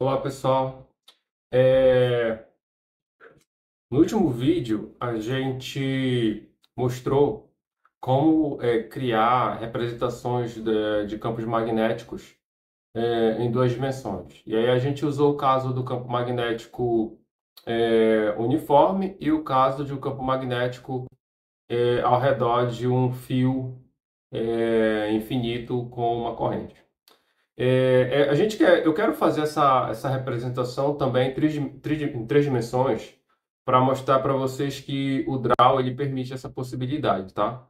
Olá pessoal, É, no último vídeo a gente mostrou como criar representações de campos magnéticos em duas dimensões. E aí a gente usou o caso do campo magnético uniforme e o caso de um campo magnético ao redor de um fio infinito com uma corrente. Eu quero fazer essa representação também em três dimensões para mostrar para vocês que o Draw ele permite essa possibilidade, tá?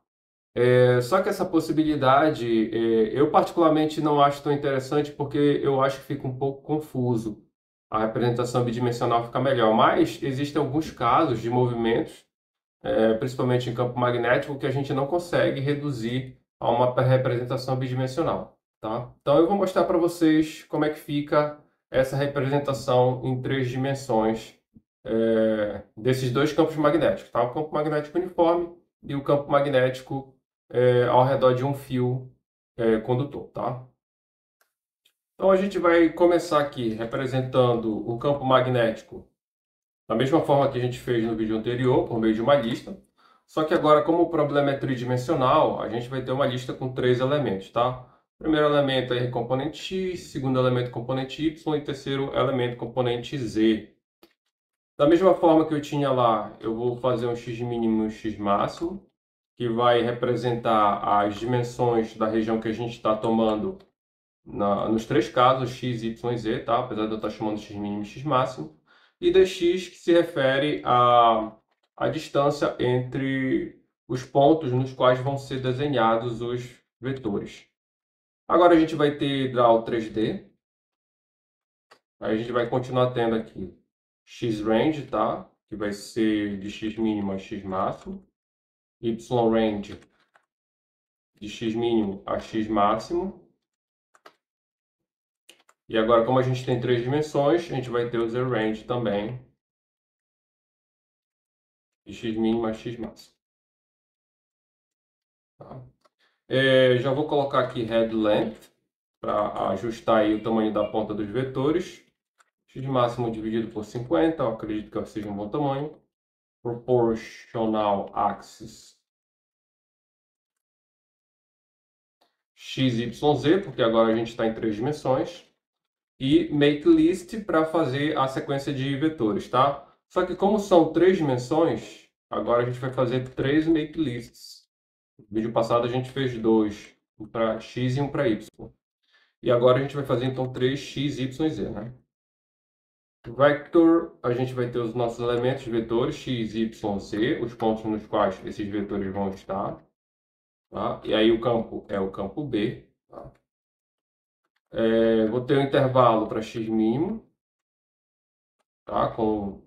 Só que essa possibilidade eu particularmente não acho tão interessante porque eu acho que fica um pouco confuso. A representação bidimensional fica melhor, mas existem alguns casos de movimentos, principalmente em campo magnético, que a gente não consegue reduzir a uma representação bidimensional, tá? Então eu vou mostrar para vocês como é que fica essa representação em três dimensões desses dois campos magnéticos, tá? O campo magnético uniforme e o campo magnético ao redor de um fio condutor, tá? Então a gente vai começar aqui representando o campo magnético da mesma forma que a gente fez no vídeo anterior, por meio de uma lista. Só que agora, como o problema é tridimensional, a gente vai ter uma lista com três elementos, tá? Primeiro elemento é componente x, segundo elemento componente y e terceiro elemento componente z. Da mesma forma que eu tinha lá, eu vou fazer um x mínimo e um x máximo, que vai representar as dimensões da região que a gente está tomando nos três casos, x, y e z, tá? Apesar de eu estar chamando x mínimo e x máximo. E dx, que se refere à distância entre os pontos nos quais vão ser desenhados os vetores. Agora a gente vai ter draw 3D. Aí a gente vai continuar tendo aqui x-range, tá? Que vai ser de x mínimo a x máximo. Y-range de x mínimo a x máximo. E agora, como a gente tem três dimensões, a gente vai ter o z-range também, de x mínimo a x máximo. Tá? Já vou colocar aqui head length, para ajustar aí o tamanho da ponta dos vetores. X máximo dividido por 50, eu acredito que seja um bom tamanho. Proportional axis x, y, z, porque agora a gente está em três dimensões. E make list para fazer a sequência de vetores, tá? Só que como são três dimensões, agora a gente vai fazer três make lists. No vídeo passado a gente fez dois, um para x e um para y. E agora a gente vai fazer então três x, y e z, né? Vector, a gente vai ter os nossos elementos vetores x, y, z, os pontos nos quais esses vetores vão estar. Tá? E aí o campo é o campo B. Tá? Vou ter um intervalo para x mínimo, tá? Com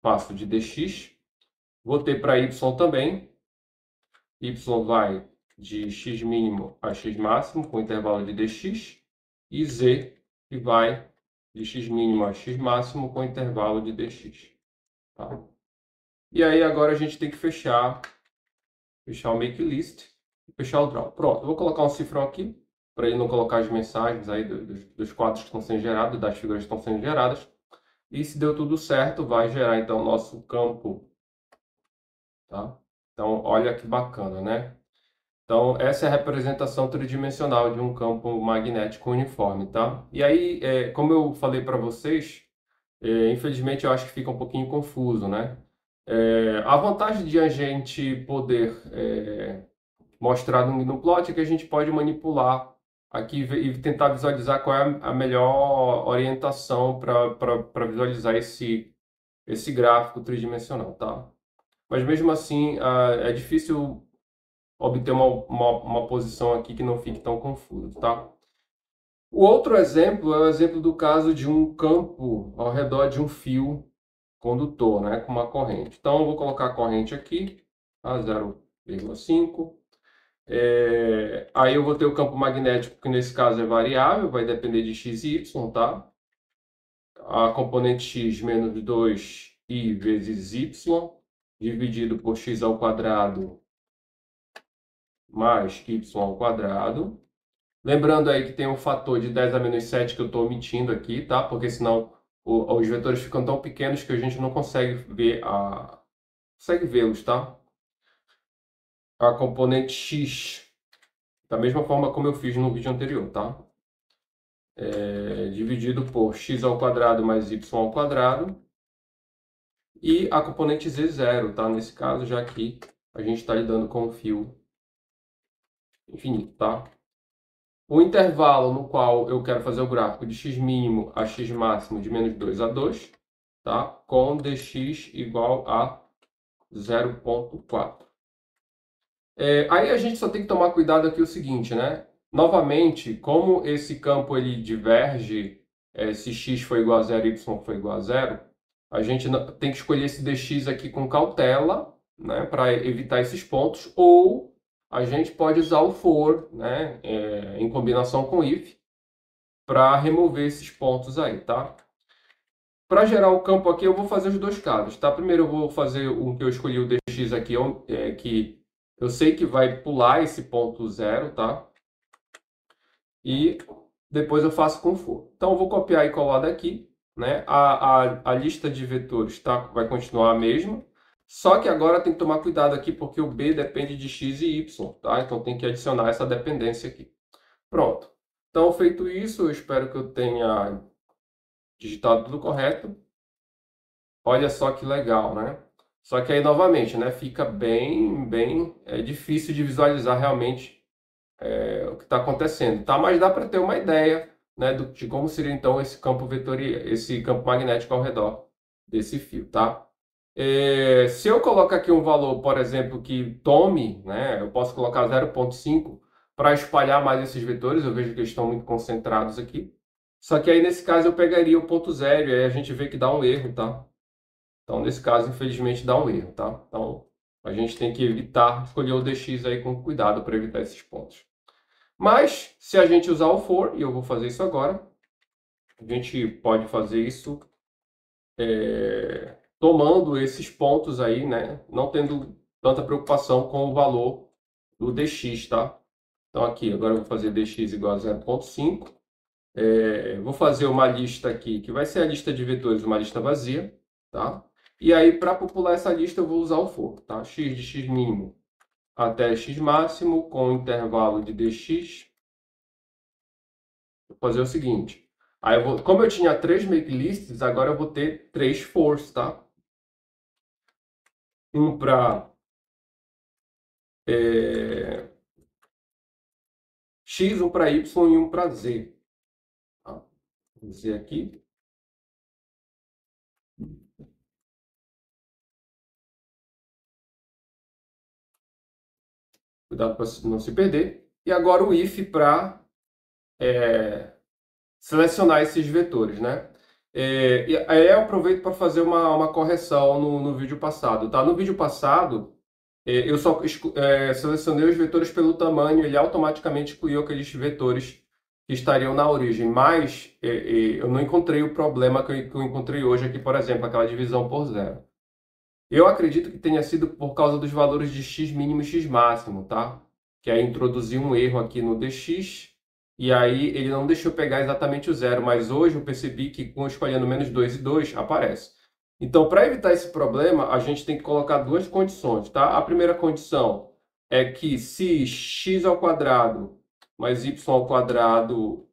passo de dx. Vou ter para y também. Y vai de x mínimo a x máximo, com intervalo de dx. E z, que vai de x mínimo a x máximo, com intervalo de dx. Tá? E aí agora a gente tem que fechar o make list e fechar o draw. Pronto, eu vou colocar um cifrão aqui, para ele não colocar as mensagens aí dos quadros que estão sendo gerados, das figuras que estão sendo geradas. E se deu tudo certo, vai gerar então o nosso campo. Tá? Então, olha que bacana, né? Então, essa é a representação tridimensional de um campo magnético uniforme, tá? E aí, como eu falei para vocês, infelizmente eu acho que fica um pouquinho confuso, né? A vantagem de a gente poder mostrar no plot é que a gente pode manipular aqui e tentar visualizar qual é a melhor orientação para visualizar esse gráfico tridimensional, tá? Mas mesmo assim, é difícil obter uma posição aqui que não fique tão confuso, tá? O outro exemplo é o exemplo do caso de um campo ao redor de um fio condutor, né, com uma corrente. Então, eu vou colocar a corrente aqui, a 0,5. Aí eu vou ter o campo magnético, que nesse caso é variável, vai depender de x e y, tá? A componente x menos 2i vezes y, dividido por x ao quadrado mais y ao quadrado. Lembrando aí que tem um fator de 10 a menos 7 que eu estou omitindo aqui, tá? Porque senão os vetores ficam tão pequenos que a gente não consegue ver consegue vê-los, tá? A componente x, da mesma forma como eu fiz no vídeo anterior, tá? Dividido por x ao quadrado mais y ao quadrado. E a componente z zero, tá? Nesse caso, já que a gente está lidando com um fio infinito, tá? O intervalo no qual eu quero fazer o gráfico de x mínimo a x máximo de menos 2 a 2, tá? Com dx igual a 0,4. Aí a gente só tem que tomar cuidado aqui o seguinte, né? Novamente, como esse campo ele diverge, se x for igual a 0, y for igual a 0, a gente tem que escolher esse dx aqui com cautela, né? Para evitar esses pontos, ou a gente pode usar o for, né? Em combinação com if, para remover esses pontos aí, tá? Para gerar o campo aqui, eu vou fazer os dois casos, tá? Primeiro eu vou fazer o que eu escolhi, o dx aqui, que eu sei que vai pular esse ponto zero, tá? E depois eu faço com for. Então eu vou copiar e colar daqui, né? A lista de vetores, tá? Vai continuar a mesma. Só que agora tem que tomar cuidado aqui, porque o b depende de x e y, tá? Então tem que adicionar essa dependência aqui. Pronto. Então, feito isso, eu espero que eu tenha digitado tudo correto. Olha só que legal, né? Só que aí, novamente, né, fica bem difícil de visualizar realmente o que está acontecendo, tá? Mas dá para ter uma ideia, né, de como seria então esse campo vetorial, esse campo magnético ao redor desse fio, tá? Se eu colocar aqui um valor, por exemplo, que tome, né, eu posso colocar 0,5 para espalhar mais esses vetores, eu vejo que eles estão muito concentrados aqui. Só que aí, nesse caso, eu pegaria o ponto zero e aí a gente vê que dá um erro, tá? Então, nesse caso, infelizmente, dá um erro, tá? Então, a gente tem que evitar, escolher o dx aí com cuidado para evitar esses pontos. Mas, se a gente usar o for, e eu vou fazer isso agora, a gente pode fazer isso tomando esses pontos aí, né? Não tendo tanta preocupação com o valor do dx, tá? Então, aqui, agora eu vou fazer dx igual a 0,5. Vou fazer uma lista aqui, que vai ser a lista de vetores, uma lista vazia, tá? E aí, para popular essa lista, eu vou usar o for, tá? X de x mínimo até x máximo, com intervalo de dx. Vou fazer o seguinte. Aí como eu tinha 3 make lists, agora eu vou ter 3 fors, tá? Um para x, um para y e um para z. Tá? Vou dizer aqui. Cuidado para não se perder. E agora o if para selecionar esses vetores, né? E aí eu aproveito para fazer uma correção no vídeo passado, tá? No vídeo passado, eu só selecionei os vetores pelo tamanho, ele automaticamente excluiu aqueles vetores que estariam na origem, mas eu não encontrei o problema que eu encontrei hoje aqui, por exemplo, aquela divisão por zero. Eu acredito que tenha sido por causa dos valores de x mínimo e x máximo, tá? Que aí introduziu um erro aqui no dx, e aí ele não deixou pegar exatamente o zero, mas hoje eu percebi que com escolhendo menos 2 e 2 aparece. Então, para evitar esse problema, a gente tem que colocar duas condições, tá? A primeira condição é que se x ao quadrado mais y ao quadrado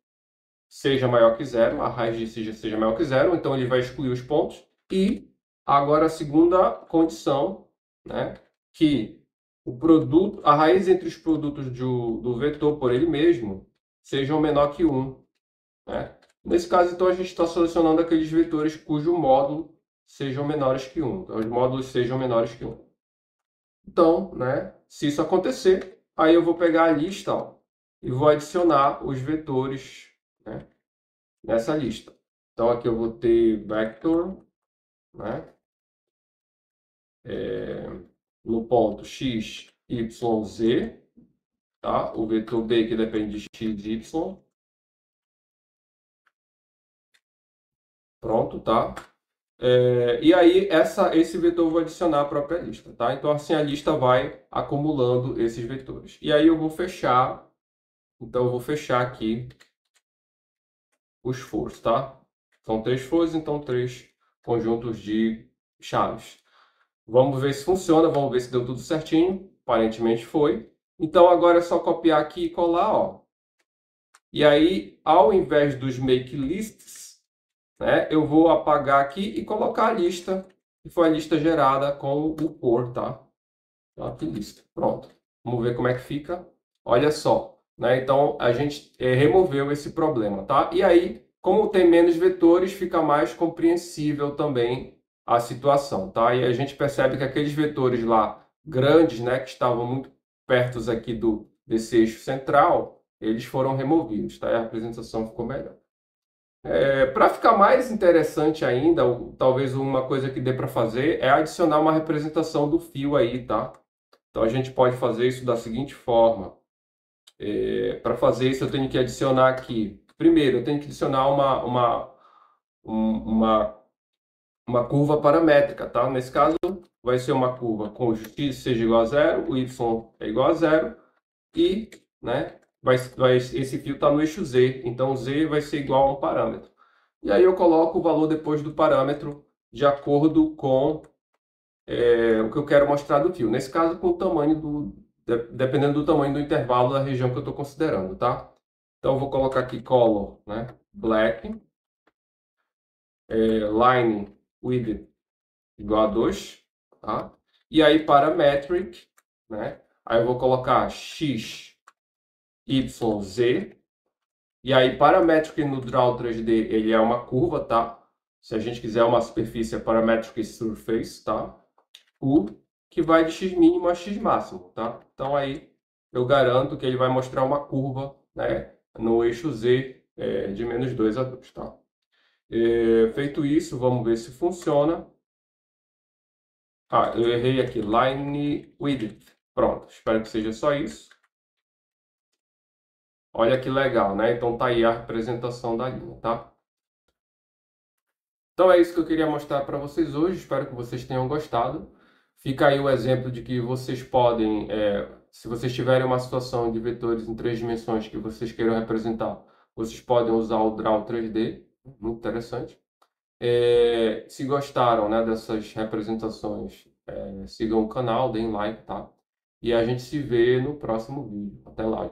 seja maior que zero, a raiz de seja maior que zero, então ele vai excluir os pontos. E agora a segunda condição, né, que a raiz entre os produtos do vetor por ele mesmo sejam menor que 1. Né? Nesse caso, então, a gente está selecionando aqueles vetores cujo módulo sejam menores que 1. Então, os módulos sejam menores que 1. Então, né, se isso acontecer, aí eu vou pegar a lista, ó, e vou adicionar os vetores, né, nessa lista. Então, aqui eu vou ter vector, né, no ponto x, y, z, tá? O vetor b que depende de x, y. Pronto, tá? E aí, esse vetor eu vou adicionar à própria lista, tá? Então, assim, a lista vai acumulando esses vetores. E aí eu vou fechar Então, eu vou fechar aqui os foros, tá? São 3 foros, então 3 conjuntos de chaves. Vamos ver se funciona, vamos ver se deu tudo certinho. Aparentemente foi. Então, agora é só copiar aqui e colar, ó. E aí, ao invés dos make lists, né, eu vou apagar aqui e colocar a lista, que foi a lista gerada com o por, tá? Aqui lista. Pronto. Vamos ver como é que fica. Olha só, né? Então a gente removeu esse problema, tá? E aí, como tem menos vetores, fica mais compreensível também a situação, tá? E a gente percebe que aqueles vetores lá grandes, né, que estavam muito perto aqui desse eixo central, eles foram removidos, tá? E a apresentação ficou melhor. Para ficar mais interessante ainda, talvez uma coisa que dê para fazer é adicionar uma representação do fio aí, tá? Então a gente pode fazer isso da seguinte forma. Para fazer isso eu tenho que adicionar aqui. Primeiro, eu tenho que adicionar uma curva paramétrica, tá? Nesse caso, vai ser uma curva com o x seja igual a zero, o y é igual a zero e, né, esse fio está no eixo z, então z vai ser igual a um parâmetro. E aí eu coloco o valor depois do parâmetro de acordo com o que eu quero mostrar do fio. Nesse caso, com o tamanho dependendo do tamanho do intervalo da região que eu estou considerando, tá? Então, eu vou colocar aqui color, né? Black, line width igual a 2, tá? E aí, parametric, né? Aí eu vou colocar x, y, z. E aí, parametric no Draw 3D, ele é uma curva, tá? Se a gente quiser uma superfície, é parametric surface, tá? Que vai de x mínimo a x máximo, tá? Então aí eu garanto que ele vai mostrar uma curva, né, no eixo z de menos 2 a 2, tá? Feito isso, vamos ver se funciona. Ah, eu errei aqui, line width. Pronto, espero que seja só isso. Olha que legal, né? Então tá aí a representação da linha, tá? Então é isso que eu queria mostrar para vocês hoje. Espero que vocês tenham gostado. Fica aí o exemplo de que vocês podem, se vocês tiverem uma situação de vetores em 3 dimensões que vocês queiram representar, vocês podem usar o Draw 3D, muito interessante. Se gostaram, né, dessas representações, sigam o canal, deem like, tá? E a gente se vê no próximo vídeo. Até lá.